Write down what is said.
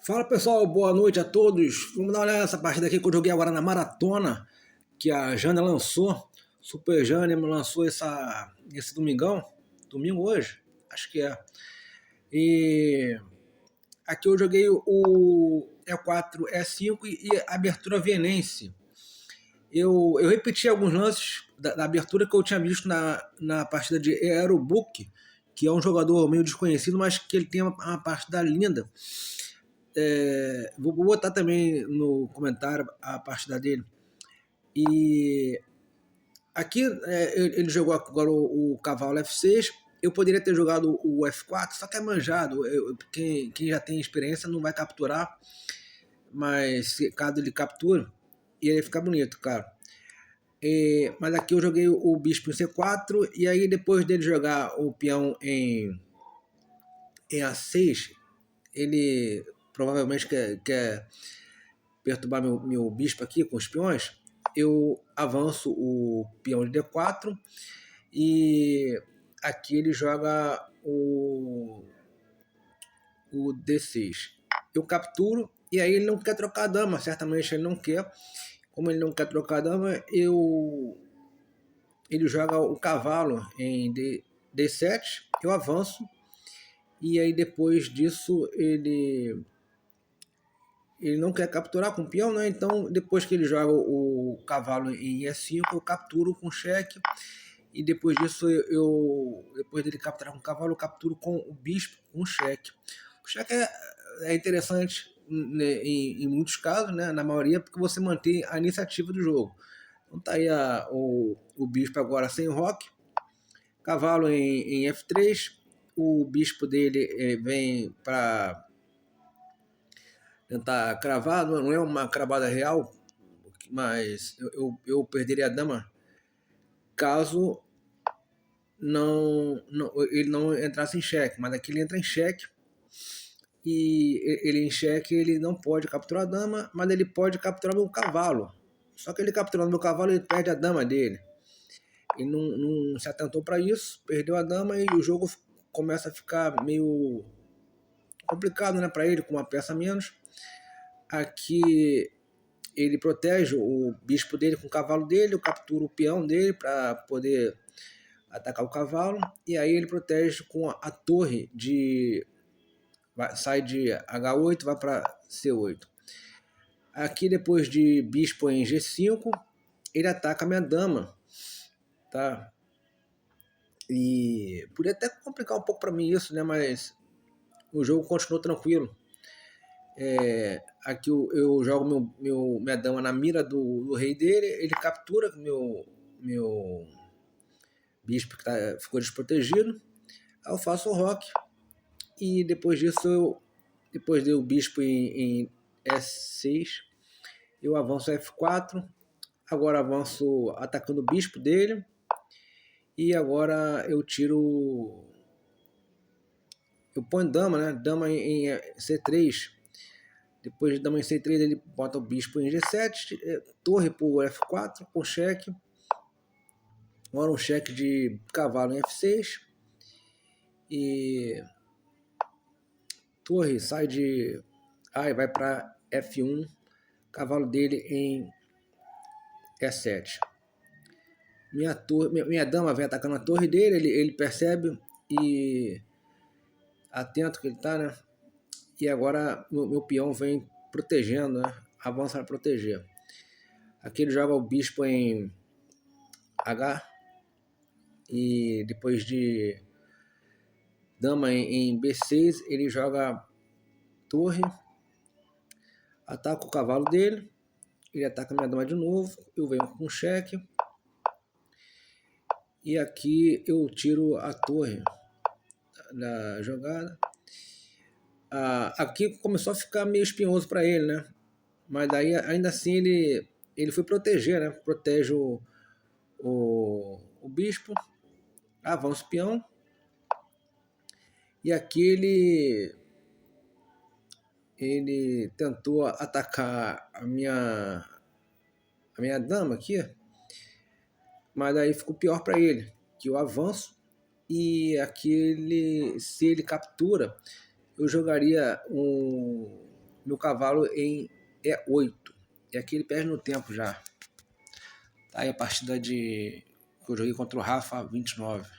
Fala pessoal, boa noite a todos. Vamos dar uma olhada nessa partida aqui que eu joguei agora na maratona que a Jana lançou. Super Jana lançou esse domingão. Domingo hoje? Acho que é. E aqui eu joguei o E4, E5 e abertura vienense. Eu repeti alguns lances da abertura que eu tinha visto na partida de Aerobook, que é um jogador meio desconhecido, mas que ele tem uma partida linda. Vou botar também no comentário a partida dele. E aqui ele jogou agora o cavalo F6. Eu poderia ter jogado o F4, só que é manjado. Quem já tem experiência não vai capturar, mas caso ele capture, ia ficar bonito, cara. Mas aqui eu joguei o bispo em C4, e aí depois dele jogar o peão em A6, ele provavelmente quer perturbar meu bispo aqui com os peões. Eu avanço o peão de D4 e aqui ele joga o D6. Eu capturo e aí ele não quer trocar a dama, certamente ele não quer. Como ele não quer trocar a dama, ele joga o cavalo em D7, eu avanço e aí depois disso ele não quer capturar com o peão, né? Então depois que ele joga o cavalo em E5, eu capturo com cheque. E depois disso, depois dele capturar com o cavalo, eu capturo com o bispo com cheque. O cheque é interessante, né, em muitos casos, né? Na maioria, porque você mantém a iniciativa do jogo. Então tá aí o bispo agora sem roque, cavalo em F3, o bispo dele vem para tentar cravar, não é uma cravada real, mas eu perderia a dama caso ele não entrasse em xeque, mas aqui ele entra em xeque, e ele em xeque ele não pode capturar a dama, mas ele pode capturar meu cavalo. Só que ele capturando meu cavalo, ele perde a dama dele. Ele não se atentou para isso, perdeu a dama e o jogo começa a ficar meio complicado, né, para ele, com uma peça a menos. Aqui ele protege o bispo dele com o cavalo dele, eu capturo o peão dele para poder atacar o cavalo, e aí ele protege com a torre sai de H8, vai para C8. Aqui depois de bispo em G5, ele ataca a minha dama, tá? E podia até complicar um pouco para mim isso, né? Mas o jogo continuou tranquilo. Aqui eu jogo minha dama na mira do rei dele, ele captura meu bispo que ficou desprotegido. Aí eu faço o roque e depois disso, depois dei o bispo em S6, eu avanço F4, agora avanço atacando o bispo dele, e agora eu ponho dama, né? Dama em C3. Depois de dama em C3, ele bota o bispo em G7, torre por F4 com cheque. Agora um cheque de cavalo em F6 e torre sai de A e vai para F1, cavalo dele em E7. Minha dama vem atacando a torre dele, ele percebe e atento que ele tá, né? E agora meu peão vem protegendo, né? Avança para proteger. Aqui ele joga o bispo em H e depois de dama em B6 ele joga torre, ataca o cavalo dele, ele ataca minha dama de novo, eu venho com cheque e aqui eu tiro a torre da jogada. Aqui começou a ficar meio espinhoso para ele, né? Mas daí ainda assim ele foi proteger, né? Protege o bispo, avança o peão. E aqui ele tentou atacar a minha dama aqui, mas daí ficou pior para ele, que eu avanço e aqui se ele captura, eu jogaria um meu cavalo em E8. E aqui ele perde no tempo já. Tá aí a partida que eu joguei contra o Rafa 29.